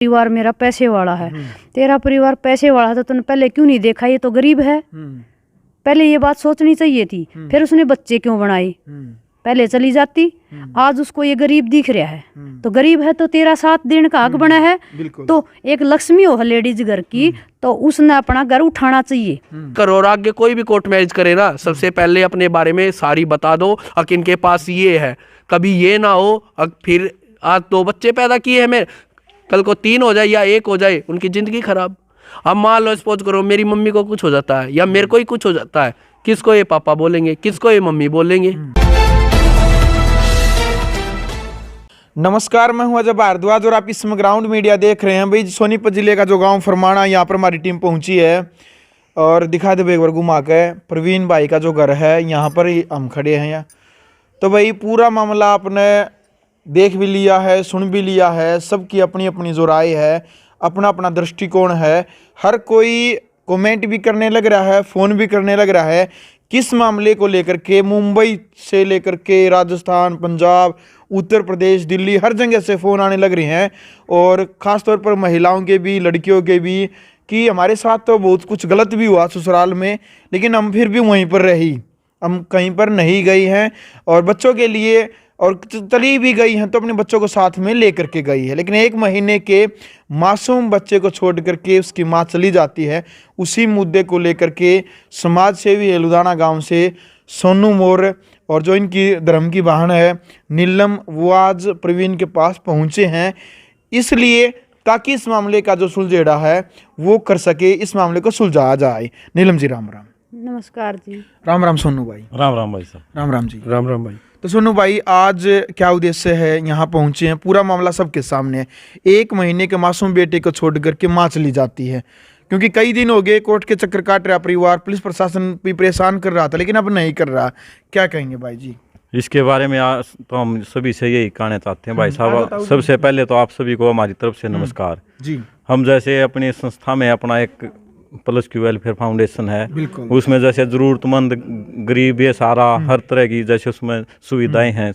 परिवार मेरा पैसे वाला है। तेरा परिवार पैसे वाला है तो तूने पहले क्यों नहीं देखा ये तो गरीब है। पहले ये बात सोचनी चाहिए थी। फिर उसने बच्चे क्यों बनाए, पहले चली जाती। आज उसको ये गरीब दिख रहा है तो गरीब है तो तेरा साथ देने का हक बना है। तो एक लक्ष्मी हो लेडीज घर की तो उसने अपना घर उठाना चाहिए। और आगे कोई भी कोर्ट मैरिज करे ना, सबसे पहले अपने बारे में सारी बता दो कि इनके पास ये है। कभी ये ना हो फिर आज 2 बच्चे पैदा किए हैं मैं, कल को 3 हो जाए या 1 हो जाए, उनकी जिंदगी खराब। अब मान लो सपोज करो मेरी मम्मी को कुछ हो जाता है या मेरे को ही कुछ हो जाता है, किसको ये पापा बोलेंगे, किसको ये मम्मी बोलेंगे। नमस्कार, मैं हूं अजय भारद्वाज और आप इस समय ग्राउंड मीडिया देख रहे हैं। भाई सोनीपत जिले का जो गांव फरमाना, यहाँ पर हमारी टीम पहुंची है और दिखा दे एक बार घुमा के प्रवीण भाई का जो घर है, यहाँ पर ही हम खड़े हैं। यहाँ तो भाई पूरा मामला आपने देख भी लिया है, सुन भी लिया है। सबकी अपनी अपनी जो राय है, अपना अपना दृष्टिकोण है। हर कोई कमेंट भी करने लग रहा है, फ़ोन भी करने लग रहा है किस मामले को लेकर के। मुंबई से लेकर के राजस्थान, पंजाब, उत्तर प्रदेश, दिल्ली, हर जगह से फ़ोन आने लग रहे हैं। और ख़ास तौर पर महिलाओं के भी, लड़कियों के भी, कि हमारे साथ तो बहुत कुछ गलत भी हुआ ससुराल में, लेकिन हम फिर भी वहीं पर रही, हम कहीं पर नहीं गई हैं। और बच्चों के लिए और चली भी गई हैं तो अपने बच्चों को साथ में लेकर के गई है। लेकिन 1 महीने के मासूम बच्चे को छोड़ करके उसकी माँ चली जाती है। उसी मुद्दे को लेकर के समाज सेवी है लुधियाना गांव से सोनू मौर्य और जो इनकी धर्म की बहन है नीलम, वो आज प्रवीण के पास पहुँचे हैं, इसलिए ताकि इस मामले का जो सुलझेड़ा है वो कर सके, इस मामले को सुलझाया जाए। नीलम जी राम राम। नमस्कार जी। राम राम सोनू भाई। राम राम भाई साहब। राम राम जी। राम राम भाई। तो सोनू भाई, आज क्या उद्देश्य है, यहाँ पहुँचे हैं, पूरा मामला सबके सामने है। 1 महीने के मासूम बेटे को छोड़ करके माँ चली जाती है, क्योंकि कई दिन हो गए कोर्ट के चक्कर काट रहा परिवार, पुलिस प्रशासन भी परेशान कर रहा था, लेकिन अब नहीं कर रहा। क्या कहेंगे भाई जी इसके बारे में? आज तो हम सभी से यही कहना चाहते हैं भाई साहब। सबसे पहले तो आप सभी को हमारी तरफ से नमस्कार जी। हम जैसे अपनी संस्था में अपना एक +Q वेलफेयर फाउंडेशन है, बिल्कुल। उसमें जैसे ज़रूरतमंद, गरीब, ये सारा हर तरह की जैसे उसमें सुविधाएं हैं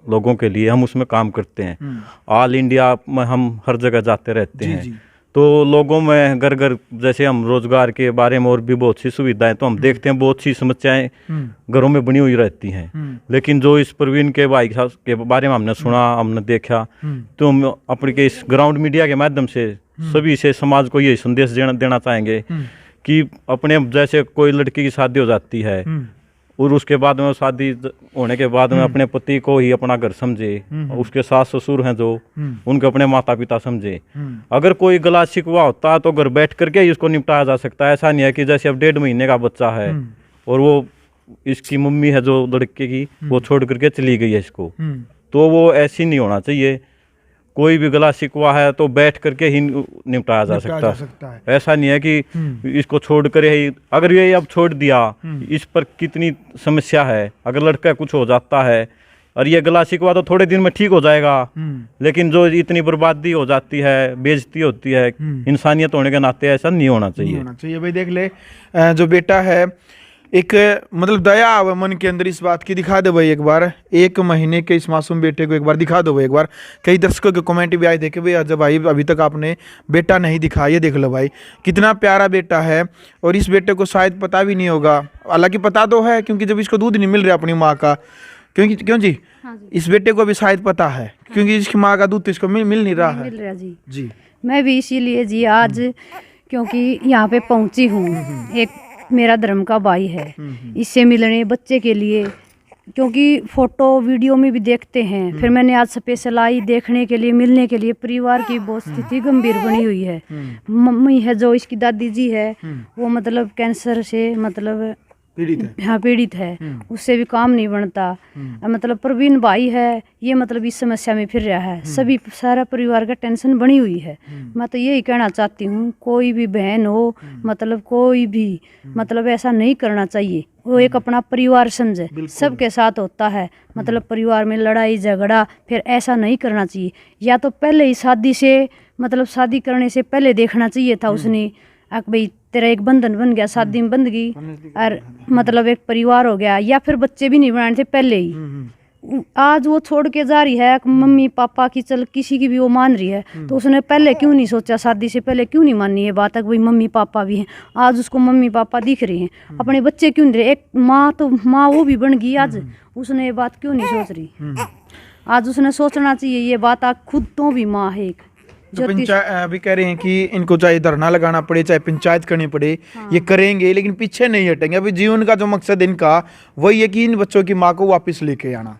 लोगों के लिए, हम उसमें काम करते हैं। ऑल इंडिया में हम हर जगह जाते रहते हैं। जी। तो लोगों में घर घर जैसे हम रोजगार के बारे में और भी बहुत सी सुविधाएं तो हम देखते हैं, बहुत सी समस्याएं घरों में बनी हुई रहती हैं। लेकिन जो इस प्रवीण के भाई साहब के बारे में हमने सुना, हमने देखा, तो हम अपने इस ग्राउंड मीडिया के माध्यम से सभी से समाज को ये संदेश देना चाहेंगे कि अपने जैसे कोई लड़की की शादी हो जाती है और उसके बाद में शादी होने के बाद में अपने पति को ही अपना घर समझे, उसके सास ससुर हैं जो उनके अपने माता पिता समझे। अगर कोई गला शिकवा होता है तो घर बैठ करके ही उसको निपटाया जा सकता है। ऐसा नहीं है कि जैसे अब 1.5 महीने का बच्चा है और वो इसकी मम्मी है जो लड़के की, वो छोड़ करके चली गई है इसको, तो वो ऐसी नहीं होना चाहिए। कोई भी गला शिकवा है तो बैठ करके ही निपटाया जा सकता है। ऐसा नहीं है कि इसको छोड़ कर ही, अगर ये अब छोड़ दिया, इस पर कितनी समस्या है। अगर लड़का कुछ हो जाता है और ये गला शिकवा तो थोड़े दिन में ठीक हो जाएगा, लेकिन जो इतनी बर्बादी हो जाती है, बेइज्जती होती है, इंसानियत होने के नाते ऐसा नहीं होना चाहिए। भाई देख ले, जो बेटा है, एक मतलब दया आवे मन के अंदर इस बात की। दिखा दो भाई एक बार 1 महीने के इस मासूम बेटे को, एक बार दिखा दो भाई एक बार। कई दर्शकों के कमेंट भी आए देखे भाई, अजय भाई अभी तक आपने बेटा नहीं दिखाया, ये देख लो भाई कितना प्यारा बेटा है। और इस बेटे को शायद पता भी नहीं होगा, हालांकि पता तो है क्योंकि जब इसको दूध नहीं मिल रहा अपनी माँ का, क्यों जी? हाँ जी। इस बेटे को भी शायद पता है क्योंकि इसकी माँ का दूध तो इसको मिल नहीं रहा है। मिल रहा जी। जी। मैं भी इसीलिए जी आज क्योंकि यहाँ पे पहुँची हूँ, एक मेरा धर्म का भाई है, इससे मिलने बच्चे के लिए, क्योंकि फोटो वीडियो में भी देखते हैं। फिर मैंने आज स्पेशल आई देखने के लिए, मिलने के लिए। परिवार की बहुत स्थिति गंभीर बनी हुई है। मम्मी है जो इसकी दादी जी है, वो मतलब कैंसर से मतलब पीड़ित है, उससे भी काम नहीं बनता। मतलब प्रवीण भाई है, ये मतलब इस समस्या में फिर रहा है। सभी सारा परिवार का टेंशन बनी हुई है। मैं तो यही कहना चाहती हूँ, कोई भी बहन हो, मतलब कोई भी मतलब ऐसा नहीं करना चाहिए। वो एक अपना परिवार समझे, सबके साथ होता है। मतलब परिवार में लड़ाई झगड़ा फिर ऐसा नहीं करना चाहिए। या तो पहले ही शादी से मतलब शादी करने से पहले देखना चाहिए था उसने, भाई तेरा एक बंधन बन गया, शादी में बंधगी और मतलब एक परिवार हो गया, या फिर बच्चे भी नहीं बनाने थे पहले ही। आज वो छोड़ के जा रही है मम्मी पापा की, चल किसी की भी वो मान रही है, तो उसने पहले क्यों नहीं सोचा, शादी से पहले क्यों नहीं मानी ये बात है कि भाई मम्मी पापा भी हैं। आज उसको मम्मी पापा दिख रहे हैं, अपने बच्चे क्यों नहीं रहे। एक माँ तो माँ वो भी बन गई, आज उसने ये बात क्यों नहीं सोच रही। आज उसने सोचना चाहिए ये बात, आज खुद तो भी माँ है एक। तो अभी कह रहे हैं कि इनको चाहे धरना लगाना पड़े, चाहे पंचायत करनी पड़े, ये करेंगे, लेकिन पीछे नहीं हटेंगे। अभी जीवन का जो मकसद इनका वही है कि इन बच्चों की माँ को वापस लेके आना।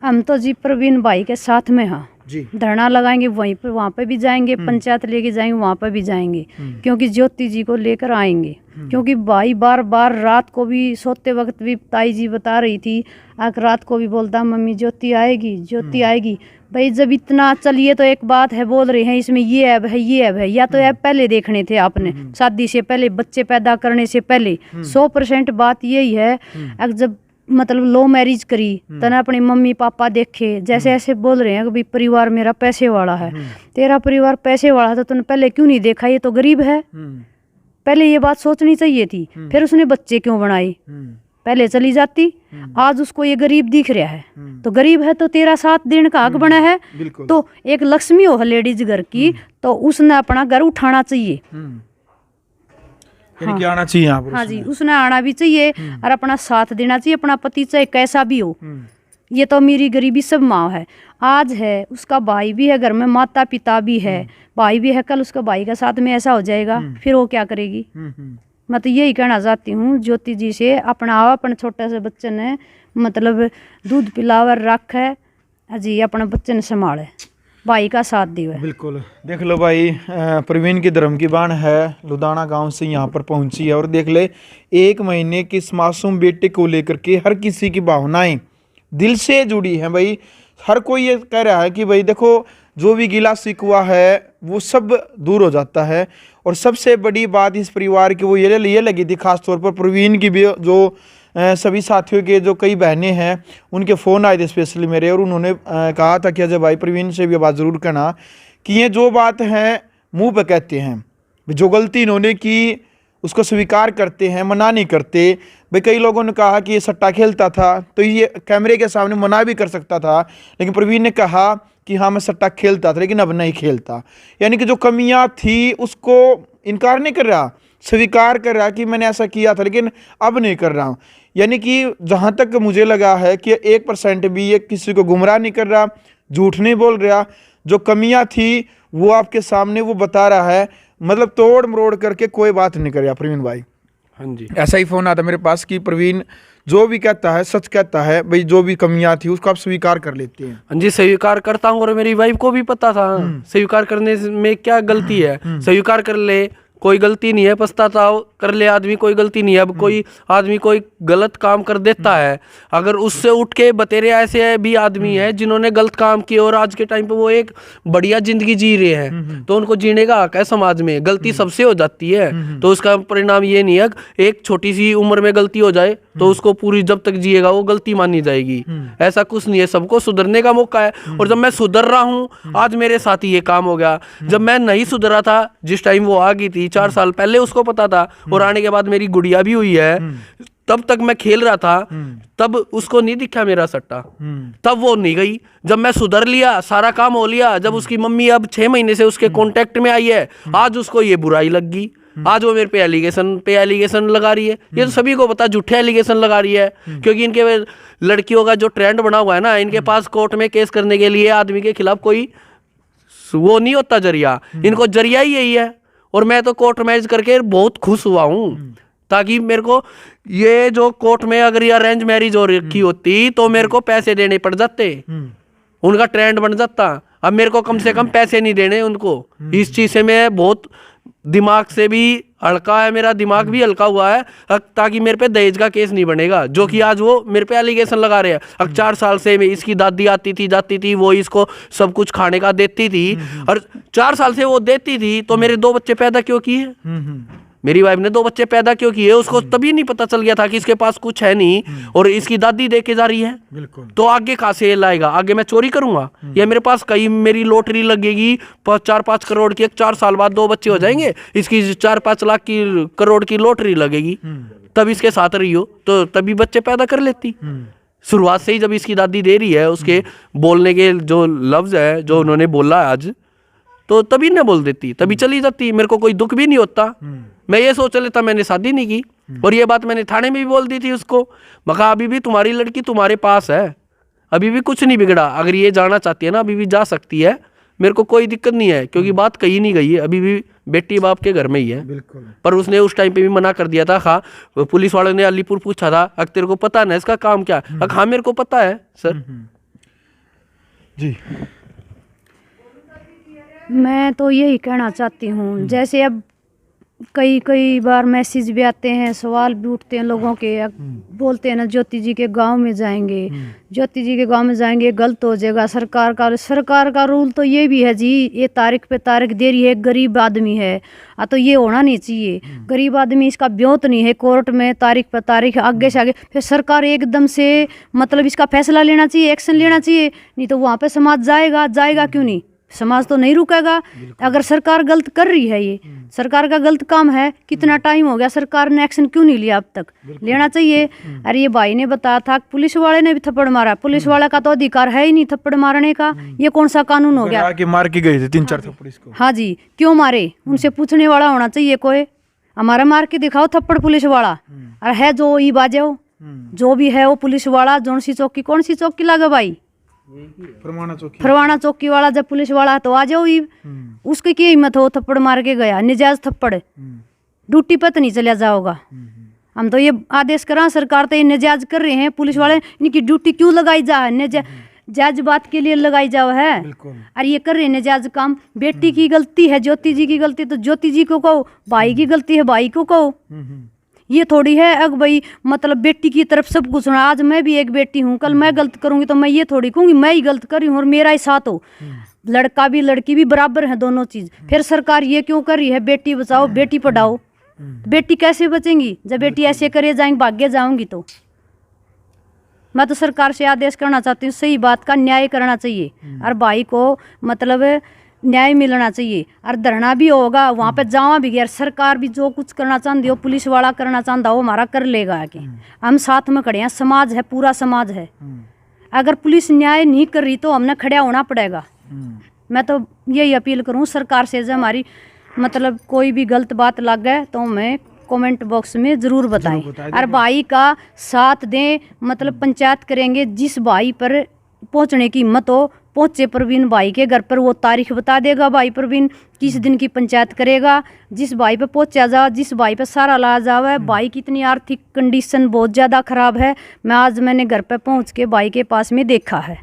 हम तो जी प्रवीण भाई के साथ में हाँ जी, धरना लगाएंगे, वहीं पर वहाँ पे भी जाएंगे, पंचायत लेके जाएंगे, वहाँ पे भी जाएंगे, क्योंकि ज्योति जी को लेकर आएंगे। क्योंकि भाई बार बार रात को भी सोते वक्त भी ताई जी बता रही थी, रात को भी बोलता मम्मी ज्योति आएगी, ज्योति आएगी। भाई जब इतना चलिए तो एक बात है, बोल रहे हैं इसमें ये ऐब है, ये ऐब है, या तो ऐब पहले देखने थे आपने, शादी से पहले, बच्चे पैदा करने से पहले। 100% बात यही है, अगर जब मतलब लो मैरिज करी तो ना अपने मम्मी पापा देखे, जैसे ऐसे बोल रहे हैं कि भाई परिवार मेरा पैसे वाला है, तेरा परिवार पैसे वाला है तो तूने पहले क्यों नहीं देखा ये तो गरीब है। पहले ये बात सोचनी चाहिए थी, फिर उसने बच्चे क्यों बनाए, पहले चली जाती। आज उसको ये गरीब दिख रहा है, तो गरीब है तो तेरा साथ देने का हक बना है। तो एक लक्ष्मी हो लेडीज घर की, तो उसने अपना घर उठाना चाहिए, यानी कि आना चाहिए यहाँ पर। हाँ जी, उसने आना भी चाहिए और अपना साथ देना चाहिए, अपना पति चाहे कैसा भी हो। ये तो मेरी गरीबी सब माँ है, आज है उसका भाई भी है घर में, माता पिता भी है, भाई भी है, कल उसका भाई का साथ में ऐसा हो जाएगा फिर वो क्या करेगी। मैं तो यही कहना चाहती हूँ ज्योति जी से, अपना अपने छोटे से बच्चे ने मतलब दूध पिलावर रख है जी, अपने बच्चे ने संभाले, भाई का साथ दिया। बिल्कुल, देख लो भाई, प्रवीण की धर्म की बाण है, लुधाना गांव से यहाँ पर पहुंची है, और देख ले 1 महीने की इस मासूम बेटे को लेकर के हर किसी की भावनाएं दिल से जुड़ी हैं भाई। हर कोई ये कह रहा है कि भाई देखो, जो भी गिला शिकवा है वो सब दूर हो जाता है। और सबसे बड़ी बात इस परिवार की वो ये लगी थी, खासतौर पर प्रवीण की भी, जो सभी साथियों के जो कई बहनें हैं उनके फ़ोन आए थे स्पेशली मेरे, और उन्होंने कहा था कि अजय भाई प्रवीण से भी बात ज़रूर कहना कि ये जो बात है मुंह पे कहते हैं, जो गलती इन्होंने की उसको स्वीकार करते हैं, मना नहीं करते। भाई कई लोगों ने कहा कि ये सट्टा खेलता था तो ये कैमरे के सामने मना भी कर सकता था, लेकिन प्रवीण ने कहा कि हाँ मैं सट्टा खेलता था लेकिन अब नहीं खेलता। यानी कि जो कमियां थी उसको इनकार नहीं कर रहा, स्वीकार कर रहा कि मैंने ऐसा किया था लेकिन अब नहीं कर रहा हूँ। यानी कि जहाँ तक मुझे लगा है कि 1% भी ये किसी को गुमराह नहीं कर रहा, झूठ नहीं बोल रहा, जो कमियां थी वो आपके सामने वो बता रहा है, मतलब तोड़ मरोड़ करके कोई बात नहीं कर रहा प्रवीण भाई। हाँ जी, ऐसा ही फोन आता मेरे पास कि प्रवीण जो भी कहता है सच कहता है भाई, जो भी कमियां थी उसको आप स्वीकार कर लेते हैं। हाँ जी, स्वीकार करता हूँ, और मेरी वाइफ को भी पता था स्वीकार करने में क्या गलती है, स्वीकार कर ले, कोई गलती नहीं है, पछतावा कर ले आदमी, कोई गलती नहीं है। अब कोई आदमी कोई गलत काम कर देता है, अगर उससे उठ के बतेरे ऐसे भी आदमी है जिन्होंने गलत काम किए और आज के टाइम पे वो एक बढ़िया जिंदगी जी रहे हैं, तो उनको जीने का हक है समाज में। गलती सबसे हो जाती है, तो उसका परिणाम ये नहीं है एक छोटी सी उम्र में गलती हो जाए तो उसको पूरी जब तक जिएगा वो गलती मानी जाएगी, ऐसा कुछ नहीं है, सबको सुधरने का मौका है। और जब मैं सुधर रहा हूँ, आज मेरे साथ ही ये काम हो गया। जब मैं नहीं सुधरा था, जिस टाइम वो आ गई थी 4 साल पहले, उसको पता था, और आने के बाद मेरी गुड़िया भी हुई है, तब तक मैं खेल रहा था, तब उसको नहीं दिखा मेरा सट्टा, तब वो नहीं गई। जब मैं सुधर लिया, सारा काम हो लिया, जब उसकी मम्मी अब 6 महीने से उसके कांटेक्ट में आई है, आज उसको ये बुराई लग गई, आज वो मेरे पे एलिगेशन लगा रही है। ये तो सभी को पता, झूठे एलिगेशन लगा रही है, क्योंकि इनके लड़कियों का जो ट्रेंड बना हुआ है ना, इनके पास कोर्ट में केस करने के लिए आदमी के खिलाफ कोई वो नहीं होता जरिया, इनको जरिया ही यही है। और मैं तो कोर्ट मैरिज करके बहुत खुश हुआ हूँ, ताकि मेरे को ये जो कोर्ट में अगर ये अरेंज मैरिज हो रखी होती तो मेरे को पैसे देने पड़ जाते, उनका ट्रेंड बन जाता। अब मेरे को कम से कम पैसे नहीं देने उनको। इस चीज से मैं बहुत दिमाग से भी हल्का है, मेरा दिमाग भी हल्का हुआ है, ताकि मेरे पे दहेज का केस नहीं बनेगा, जो कि आज वो मेरे पे एलिगेशन लगा रहे हैं। अब 4 साल से इसकी दादी आती थी जाती थी, वो इसको सब कुछ खाने का देती थी, और 4 साल से वो देती थी, तो मेरे 2 बच्चे पैदा क्यों किए? मेरी वाइफ ने 2 बच्चे पैदा क्यों किए? उसको तभी नहीं पता चल गया था कि इसके पास कुछ है नहीं और इसकी दादी दे के जा रही है। बिल्कुल। तो आगे कहाँ से लाएगा? आगे मैं चोरी करूंगा या मेरे पास कहीं मेरी लॉटरी लगेगी 4-5 करोड़ की, 4 साल बाद 2 बच्चे हो जाएंगे, इसकी 4-5 लाख करोड़ की लॉटरी लगेगी, तब इसके साथ रही हो तो तभी बच्चे पैदा कर लेती। शुरुआत से ही जब इसकी दादी दे रही है, उसके बोलने के जो लफ्ज है जो उन्होंने बोला आज, तो तभी न बोल देती, तभी चली जाती, मेरे को कोई दुख भी नहीं होता। मैं ये सोच लेता मैंने शादी नहीं की। और ये बात मैंने थाने में भी बोल दी थी उसको, मगर अभी भी तुम्हारी लड़की तुम्हारे पास है, अभी भी कुछ नहीं बिगड़ा, अगर ये जाना चाहती है ना अभी भी जा सकती है, मेरे को कोई दिक्कत नहीं है, क्योंकि बात कहीं नहीं गई है, अभी भी बेटी बाप के घर में ही है। बिल्कुल। पर उसने उस टाइम पे भी मना कर दिया था। हाँ, पुलिस वाले ने अलीपुर पूछा था, अगर तेरे को पता ना इसका काम क्या है? हाँ मेरे को पता है सर। जी, मैं तो यही कहना चाहती हूँ, जैसे अब कई बार मैसेज भी आते हैं, सवाल भी उठते हैं लोगों के, बोलते हैं ना ज्योति जी के गांव में जाएंगे, ज्योति जी के गांव में जाएंगे गलत हो जाएगा। सरकार का रूल तो ये भी है जी, ये तारीख पे तारीख दे रही है, गरीब आदमी है तो ये होना नहीं चाहिए। गरीब आदमी इसका ब्योत नहीं है, कोर्ट में तारीख पे तारीख आगे से आगे, फिर सरकार एकदम से मतलब इसका फैसला लेना चाहिए, एक्शन लेना चाहिए, नहीं तो वहाँ पे समाज जाएगा क्यों नहीं, समाज तो नहीं रुकेगा। अगर सरकार गलत कर रही है, ये सरकार का गलत काम है, कितना टाइम हो गया सरकार ने एक्शन क्यों नहीं लिया अब तक? लेना चाहिए। अरे ये भाई ने बताया था पुलिस वाले ने भी थप्पड़ मारा, पुलिस वाला का तो अधिकार है ही नहीं थप्पड़ मारने का, ये कौन सा कानून हो गया? कि मार के गए थे 3-4 थप्पड़ इसको। हाँ जी, क्यों मारे? उनसे पूछने वाला होना चाहिए कोई, हमारा मार के दिखाओ थप्पड़ पुलिस वाला। अरे है जो ई बाजे जो भी है वो पुलिस वाला, कौन सी चौकी लगे भाई? फरवाना चौकी वाला जब पुलिस वाला है तो आ जाओ। उसकी क्या हिम्मत हो, थप्पड़ मार के गया, निजायज थप्पड़, ड्यूटी पर तो नहीं चला जाओगा। हम तो ये आदेश करा, सरकार तो ये निजायज कर रहे हैं, पुलिस वाले इनकी ड्यूटी क्यों लगाई जा है? जायज बात के लिए लगाई जाओ है, और ये कर रहे हैं निजायज काम। बेटी की गलती है, ज्योति जी की गलती तो ज्योति जी को कहो, भाई की गलती है भाई को कहो। ये थोड़ी है अग भाई मतलब बेटी की तरफ सब कुछ होना। आज मैं भी एक बेटी हूँ, कल मैं गलत करूंगी तो मैं ये थोड़ी कहूंगी मैं ही गलत कर रही हूँ और मेरा ही साथ हो। लड़का भी लड़की भी बराबर है, दोनों चीज। फिर सरकार ये क्यों कर रही है बेटी बचाओ बेटी पढ़ाओ? बेटी कैसे बचेंगी जब बेटी ऐसे करे जाएंगे भाग्य जाऊंगी? तो मैं तो सरकार से आदेश करना चाहती हूँ, सही बात का न्याय करना चाहिए और भाई को मतलब न्याय मिलना चाहिए। और धरना भी होगा वहाँ पे, जावा भी गया, सरकार भी जो कुछ करना चाहती हो, पुलिस वाला करना चाहता हो, हमारा कर लेगा आगे। हम साथ में खड़े हैं, समाज है, पूरा समाज है। अगर पुलिस न्याय नहीं कर रही तो हमने खड़ा होना पड़ेगा। मैं तो यही अपील करूँ सरकार से, जब हमारी मतलब कोई भी गलत बात लग गए तो हमें कमेंट बॉक्स में ज़रूर बताएं और भाई का साथ दें। मतलब पंचायत करेंगे, जिस भाई पर पहुंचने की हिम्मत हो पहुंचे प्रवीण भाई के घर पर, वो तारीख बता देगा भाई प्रवीण किस दिन की पंचायत करेगा। जिस भाई पे पहुंचा जा, जिस भाई पे सारा ला जावे, भाई की इतनी आर्थिक कंडीशन बहुत ज़्यादा ख़राब है। मैंने घर पे पहुंच के भाई के पास में देखा है।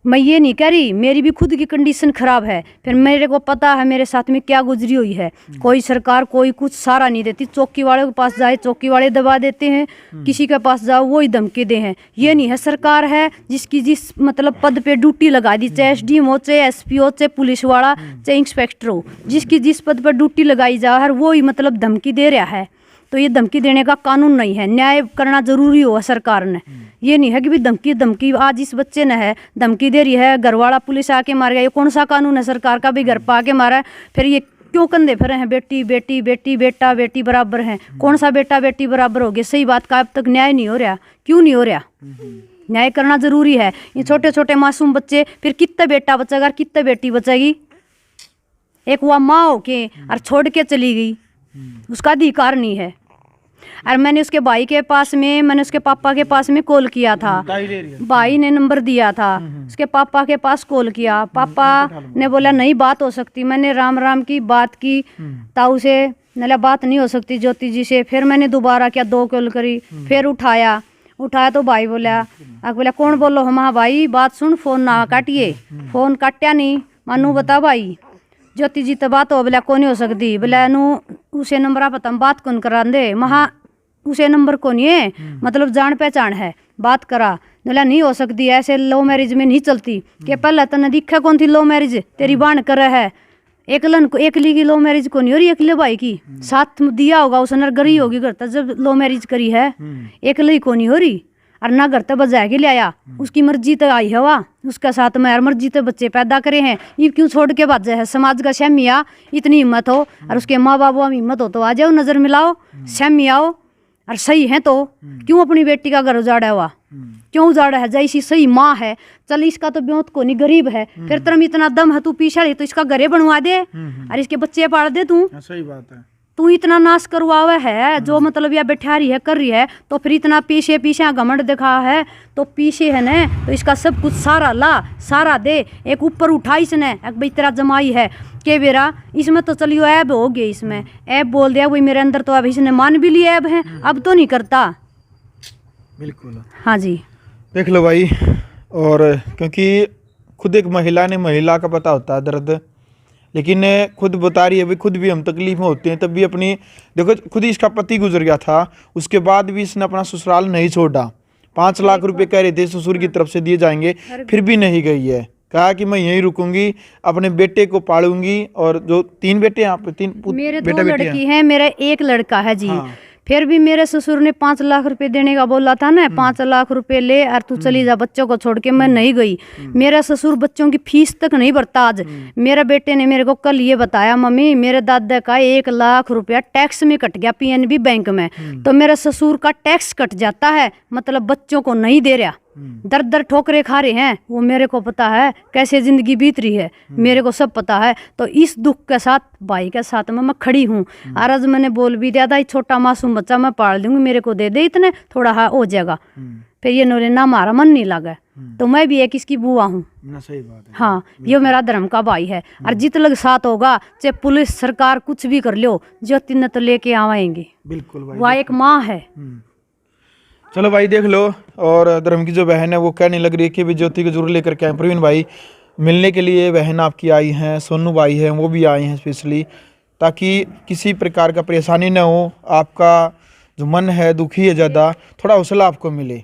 मैं ये नहीं कह रही, मेरी भी खुद की कंडीशन ख़राब है, फिर मेरे को पता है मेरे साथ में क्या गुजरी हुई है। कोई सरकार कोई कुछ सहारा नहीं देती। चौकी वाले के पास जाए चौकी वाले दबा देते हैं, किसी के पास जाओ वही धमकी दे हैं। ये नहीं है, सरकार है जिसकी जिस मतलब पद पे ड्यूटी लगा दी, चाहे SDM हो, चाहे SP हो, चाहे पुलिस वाला, चाहे इंस्पेक्टर हो, जिसकी जिस पद पर ड्यूटी लगाई जा है वही मतलब धमकी दे रहा है। तो ये धमकी देने का कानून नहीं है, न्याय करना जरूरी हो सरकार ने। ये नहीं है कि भी धमकी आज इस बच्चे ने है धमकी दे रही है, घर वाला पुलिस आके मार गया, ये कौन सा कानून है सरकार का भी घर पा के मारा है? फिर ये क्यों कंधे फिर हैं बेटी बेटी बेटी बेटा बेटी बराबर हैं? कौन सा बेटा बेटी बराबर हो गया? सही बात का अब तक न्याय नहीं हो रहा, क्यों नहीं हो रहा? न्याय करना जरूरी है। ये छोटे छोटे मासूम बच्चे, फिर कितना बेटा बचेगा, कितना बेटी बचेगी? एक वह माँ हो के और छोड़ के चली गई, उसका अधिकार नहीं है। और मैंने उसके भाई के पास में, मैंने उसके पापा के पास में कॉल किया था, भाई ने नंबर दिया था, उसके पापा के पास कॉल किया, पापा ने बोला नहीं बात हो सकती। मैंने राम राम की बात की ताऊ से, नला बात नहीं हो सकती ज्योति जी से। फिर मैंने दोबारा क्या 2 कॉल करी, फिर उठाया तो भाई बोला कौन बोलो हम? हाँ भाई बात सुन, फोन ना काटिए। फोन काटा नहीं, मानू बता भाई ज्योति जी तो बात हो, बोला कौन हो सकती? बोला नू उसे नंबर पता हम बात कौन करा दे? महा उसे नंबर कौन है, मतलब जान पहचान है, बात करा। बोला नहीं हो सकती, ऐसे लो मैरिज में नहीं चलती। कि पहले तने दिखा कौन थी लो मैरिज, तेरी बाण कर है। एकली की लो मैरिज को नहीं हो रही, एकले भाई की साथ दिया होगा उसने, गरी होगी घर तक जब लो मैरिज करी है, एकली को नहीं हो रही। और ना घर तक बजा के ले आया, उसकी मर्जी तो आई हवा, उसका साथ में मर्जी तो बच्चे पैदा करे हैं, ये क्यों छोड़ के बाजे है? समाज का शमिया इतनी हिम्मत हो और उसके माँ बाप में हिम्मत हो तो आ जाओ, नजर मिलाओ, शमी आओ। और सही है तो क्यों अपनी बेटी का घर उजाड़ा हुआ, क्यों उजाड़ा है? जैसी सही माँ है, चल इसका तो ब्योत को नहीं, गरीब है, फिर तेरे में इतना दम है, तू पीछा तो इसका घरे बनवा दे और इसके बच्चे पाल दे। तू सही बात है। तू इतना नाश करवावे है जो मतलब या बैठा रही है कर रही है, तो फिर इतना पीछे पीछे घमंड दिखा है तो पीछे है न, तो इसका सब कुछ सारा ला सारा दे। एक ऊपर उठा इसने, एक भाई तेरा जमाई है के बेरा, इसमें तो चलियो ऐब हो गई, इसमें ऐब बोल दिया वही मेरे अंदर, तो अब इसने मान भी लिया ऐब है, अब तो नहीं करता। बिल्कुल। हाँ जी, देख लो भाई, और क्योंकि खुद एक महिला ने, महिला का पता होता है दर्द, लेकिन खुद बता रही है भाई, खुद भी हम तकलीफ में होते हैं, तब भी अपनी देखो, खुद ही इसका पति गुजर गया था, उसके बाद भी इसने अपना ससुराल नहीं छोड़ा। 5 लाख रुपए कह रहे थे ससुर की तरफ से दिए जाएंगे, फिर भी नहीं गई है, कहा कि मैं यहीं रुकूंगी, अपने बेटे को पालूंगी। और जो 3 बेटे हैं, आप 3 मेरे बेटा 2 लड़की हैं, मेरा 1 लड़का है जी। हाँ। फिर भी मेरे ससुर ने 5 लाख रुपए देने का बोला था ना, 5 लाख रुपए ले और तू चली जा बच्चों को छोड़ के। मैं नहीं गई, मेरा ससुर बच्चों की फीस तक नहीं भरता आज। मेरे बेटे ने मेरे को कल ये बताया, मम्मी मेरे दादा का 1 लाख रुपया टैक्स में कट गया पीएनबी बैंक में, तो मेरे ससुर का टैक्स कट जाता है, मतलब बच्चों को नहीं दे रहा, दर दर ठोकरे खा रहे हैं। वो मेरे को पता है कैसे जिंदगी बीत रही है, मेरे को सब पता है। तो इस दुख के साथ भाई के साथ में मैं खड़ी हूँ। और आज मैंने बोल भी दिया था, छोटा मासूम बच्चा मैं पाल दूंगी, मेरे को दे दे इतने, थोड़ा हाँ हो जाएगा। फिर ये नोले ना हमारा मन नहीं लगा, तो मैं भी एक इसकी बुआ हूँ। सही बात है। हाँ, ये मेरा धर्म का भाई है, और जित लग साथ होगा, चाहे पुलिस सरकार कुछ भी कर लो, ज्योति ने तो लेके आवाएंगे। बिल्कुल भाई, वह एक माँ है। चलो भाई देख लो। और धर्म की जो बहन है वो कहने लग रही है कि भी ज्योति को जरूर लेकर के आए। प्रवीण भाई मिलने के लिए बहन आपकी आई हैं, सोनू भाई हैं वो भी आए हैं स्पेशली, ताकि किसी प्रकार का परेशानी न हो, आपका जो मन है दुखी है ज़्यादा, थोड़ा हौसला आपको मिले।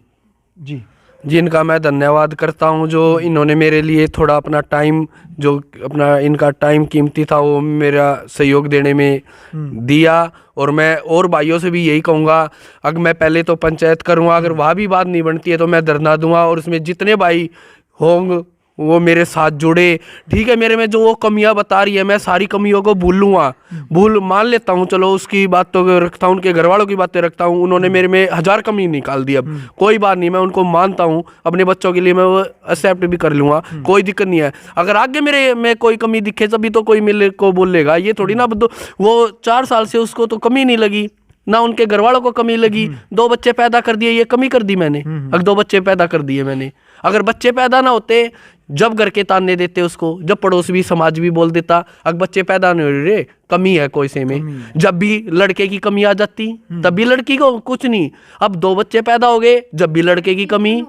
जी जिनका मैं धन्यवाद करता हूँ, जो इन्होंने मेरे लिए थोड़ा अपना टाइम, जो अपना इनका टाइम कीमती था वो मेरा सहयोग देने में दिया। और मैं और भाइयों से भी यही कहूँगा, अगर मैं पहले तो पंचायत करूँगा, अगर वहाँ भी बात नहीं बनती है तो मैं धरना दूंगा, और उसमें जितने भाई होंगे वो मेरे साथ जुड़े। ठीक है, मेरे में जो वो कमियां बता रही है, मैं सारी कमियों को भूल मान लेता हूँ, चलो उसकी बात तो रखता हूँ, उनके घर वालों की बातें रखता हूँ। उन्होंने मेरे में 1000 कमी निकाल दी, अब कोई बात नहीं, मैं उनको मानता हूँ, अपने बच्चों के लिए मैं वो एक्सेप्ट भी कर लूँगा, कोई दिक्कत नहीं है। अगर आगे मेरे में कोई कमी दिखे तभी तो कोई मेरे को बोलेगा, ये थोड़ी ना। वो 4 साल से उसको तो कमी नहीं लगी, ना उनके घर वालों को कमी लगी। 2 बच्चे पैदा कर दिए, ये कमी कर दी मैंने? अगर 2 बच्चे पैदा कर दिए मैंने, अगर बच्चे पैदा ना होते, जब घर के ताने देते उसको, जब पड़ोस भी समाज भी बोल देता, अगर बच्चे पैदा नहीं हो रहे, कमी है कोई से में, जब भी लड़के की कमी आ जाती तब भी लड़की को कुछ नहीं। अब 2 बच्चे पैदा हो गए, जब भी लड़के की कमी,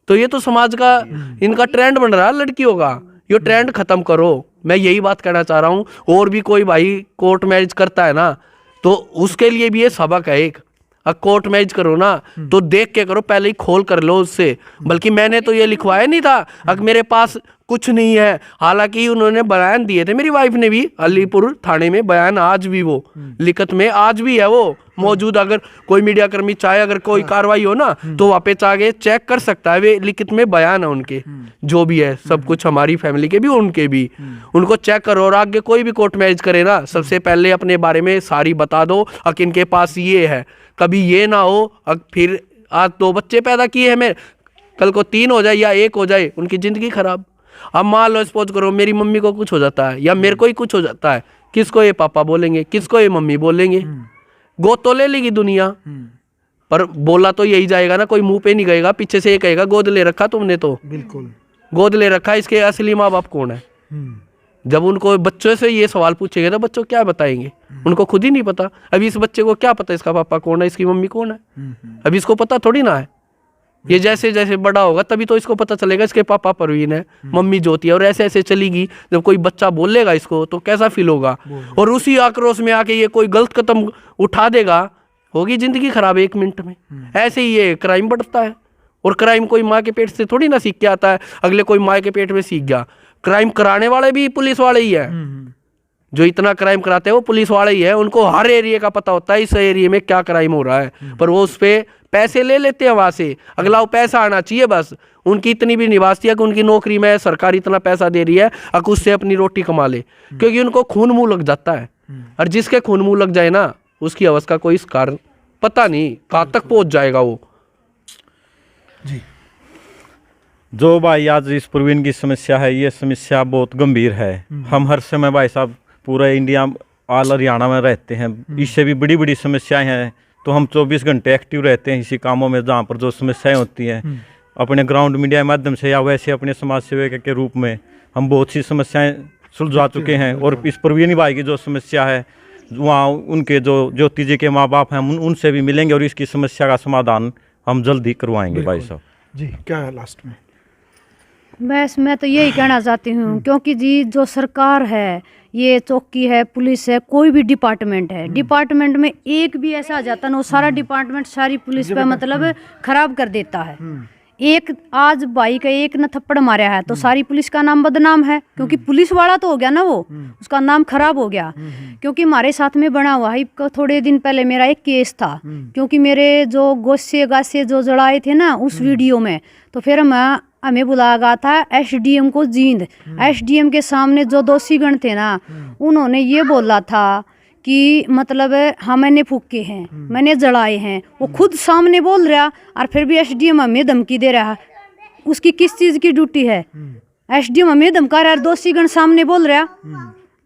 तो ये तो समाज का इनका ट्रेंड बन रहा है लड़कियों का। ये ट्रेंड खत्म करो, मैं यही बात कहना चाह रहा हूँ। और भी कोई भाई कोर्ट मैरिज करता है ना, तो उसके लिए भी ये सबक है एक। अब कोर्ट मैरिज करो ना तो देख के करो, पहले ही खोल कर लो उससे। बल्कि मैंने तो ये लिखवाया नहीं था, अगर मेरे पास कुछ नहीं है। हालांकि उन्होंने बयान दिए थे, मेरी वाइफ ने भी, अलीपुर थाने में बयान आज भी वो लिखित में आज भी है वो मौजूद। अगर कोई मीडिया कर्मी चाहे, अगर कोई कार्रवाई हो ना, तो वहाँ पे जाके चेक कर सकता है, वे लिखित में बयान है उनके, जो भी है सब कुछ, हमारी फैमिली के भी उनके भी, उनको चेक करो। और आगे कोई भी कोर्ट मैरिज करे ना, सबसे पहले अपने बारे में सारी बता दो, कि इनके पास ये है, कभी ये ना हो फिर आज 2 बच्चे पैदा किए हैं मैं, कल को 3 हो जाए या 1 हो जाए, उनकी जिंदगी खराब। अब मान लो सपोज करो मेरी मम्मी को कुछ हो जाता है या मेरे को ही कुछ हो जाता है, किसको ये पापा बोलेंगे, किसको ये मम्मी बोलेंगे? गोद तो ले लेगी दुनिया, पर बोला तो यही जाएगा ना, कोई मुंह पे नहीं गएगा, पीछे से ये कहेगा गोद ले रखा तुमने, तो बिल्कुल गोद ले रखा, इसके असली माँ बाप कौन है? जब उनको बच्चों से ये सवाल पूछेंगे तो बच्चों क्या बताएंगे? उनको खुद ही नहीं पता। अभी इस बच्चे को क्या पता इसका पापा कौन है, इसकी मम्मी कौन है? अभी इसको पता थोड़ी ना है। ये जैसे जैसे बड़ा होगा तभी तो इसको पता चलेगा इसके पापा परवीन है, मम्मी ज्योति है, और ऐसे ऐसे चलेगी। जब कोई बच्चा बोलेगा इसको तो कैसा फील होगा, और उसी आक्रोश में आके ये कोई गलत कदम उठा देगा, होगी जिंदगी खराब 1 मिनट में। ऐसे ही ये क्राइम बढ़ता है, और क्राइम कोई माँ के पेट से थोड़ी ना सीख के आता है, अगले कोई माँ के पेट में सीख गया। क्राइम कराने वाले भी पुलिस वाले ही है, जो इतना क्राइम कराते हैं वो पुलिस वाले ही है। उनको हर एरिया का पता होता है इस एरिया में क्या क्राइम हो रहा है, पर वो उस पर पैसे ले लेते हैं वहाँ से। अगला वो पैसा आना चाहिए बस, उनकी इतनी भी निवासी है कि उनकी नौकरी में सरकार इतना पैसा दे रही है, अगर उससे अपनी रोटी कमा ले, क्योंकि उनको खून मुँह लग जाता है। और जिसके खून मुँह लग जाए ना, उसकी अवस्था कोई इस कारण पता नहीं कहाँ तक पहुंच जाएगा वो। जी जो भाई आज इस प्रवीण की समस्या है, ये समस्या बहुत गंभीर है। हम हर समय भाई साहब पूरा इंडिया ऑल हरियाणा में रहते हैं, इससे भी बड़ी बड़ी समस्याएं हैं, तो हम 24 घंटे एक्टिव रहते हैं इसी कामों में जहाँ पर जो समस्याएं होती हैं। अपने ग्राउंड मीडिया के माध्यम से या वैसे अपने समाज सेवक के रूप में हम बहुत सी समस्याएं सुलझा चुके हैं। और इस प्रवीण भाई की जो समस्या है, वहाँ उनके जो ज्योति जी के माँ बाप हैं, हम उनसे भी मिलेंगे और इसकी समस्या का समाधान हम जल्द ही करवाएंगे भाई साहब। जी क्या है लास्ट में? बस मैं तो यही कहना चाहती हूँ, क्योंकि जी जो सरकार है, ये चौकी है, पुलिस है, कोई भी डिपार्टमेंट है, डिपार्टमेंट में एक भी ऐसा आ जाता ना, वो सारा डिपार्टमेंट सारी पुलिस पे मतलब खराब कर देता है। एक आज भाई का एक न थप्पड़ मारा है तो सारी पुलिस का नाम बदनाम है, क्योंकि पुलिस वाला तो हो गया ना, वो उसका नाम खराब हो गया। क्योंकि हमारे साथ में बना हुआ है, थोड़े दिन पहले मेरा एक केस था, क्योंकि मेरे जो गोसे गासे जो जड़ाए थे ना उस वीडियो में, तो फिर हमें बुलाया गया था एसडीएम को जींद। एसडीएम के सामने जो दोषी गण थे ना, उन्होंने ये बोला था कि मतलब हाँ मैंने फूके हैं, मैंने जड़ाए हैं, वो खुद सामने बोल रहा, और फिर भी एसडीएम हमें धमकी दे रहा। उसकी किस चीज़ की ड्यूटी है? एसडीएम हमें धमका रहा है, दोषी गण सामने बोल रहा।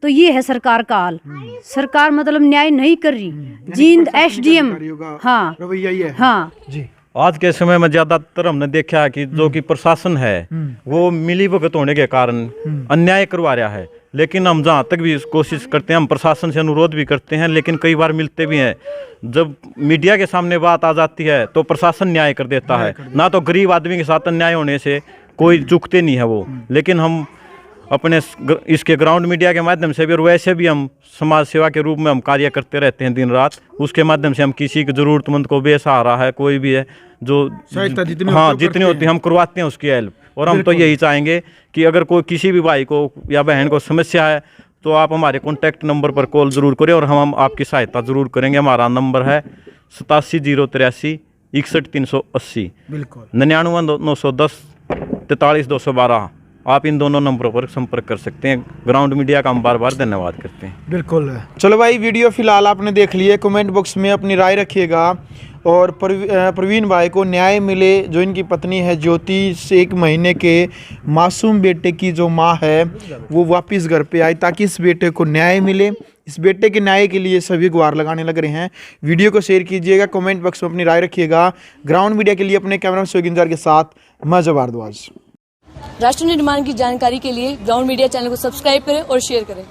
तो ये है सरकार का हाल। सरकार मतलब न्याय नहीं कर रही। जींद एसडीएम, हाँ रवैया ये है। हाँ जी आज के समय में ज्यादातर हमने देखा है कि जो कि प्रशासन है वो मिली भगत होने के कारण अन्याय करवा रहा है। लेकिन हम जहाँ तक भी कोशिश करते हैं, हम प्रशासन से अनुरोध भी करते हैं, लेकिन कई बार मिलते भी हैं। जब मीडिया के सामने बात आ जाती है तो प्रशासन न्याय कर देता है, ना तो गरीब आदमी के साथ अन्याय होने से कोई चूकते नहीं है वो। लेकिन हम अपने इसके ग्राउंड मीडिया के माध्यम से भी और वैसे भी हम समाज सेवा के रूप में हम कार्य करते रहते हैं दिन रात। उसके माध्यम से हम किसी की ज़रूरतमंद को बेसहारा है, कोई भी है जो जितनी होती है हम करवाते हैं उसकी हेल्प। और हम तो यही चाहेंगे कि अगर कोई किसी भी भाई को या बहन को समस्या है तो आप हमारे कॉन्टैक्ट नंबर पर कॉल ज़रूर करें और हम आपकी सहायता ज़रूर करेंगे। हमारा नंबर है 87 083 61 380, बिल्कुल 99 910 43 212। आप इन दोनों नंबरों पर संपर्क कर सकते हैं। ग्राउंड मीडिया का हम बार बार धन्यवाद करते हैं। बिल्कुल। चलो भाई, वीडियो फिलहाल आपने देख ली है। कमेंट बॉक्स में अपनी राय रखिएगा और प्रवीण भाई को न्याय मिले। जो इनकी पत्नी है ज्योति, से 1 महीने के मासूम बेटे की जो माँ है वो वापस घर पे आई, ताकि इस बेटे को न्याय मिले। इस बेटे के न्याय के लिए सभी गुहार लगाने लग रहे हैं। वीडियो को शेयर कीजिएगा, कमेंट बॉक्स में अपनी राय रखिएगा। ग्राउंड मीडिया के लिए अपने कैमरा सुगिंजार के साथ मैं जवार दुआज। राष्ट्र निर्माण की जानकारी के लिए ग्राउंड मीडिया चैनल को सब्सक्राइब करें और शेयर करें।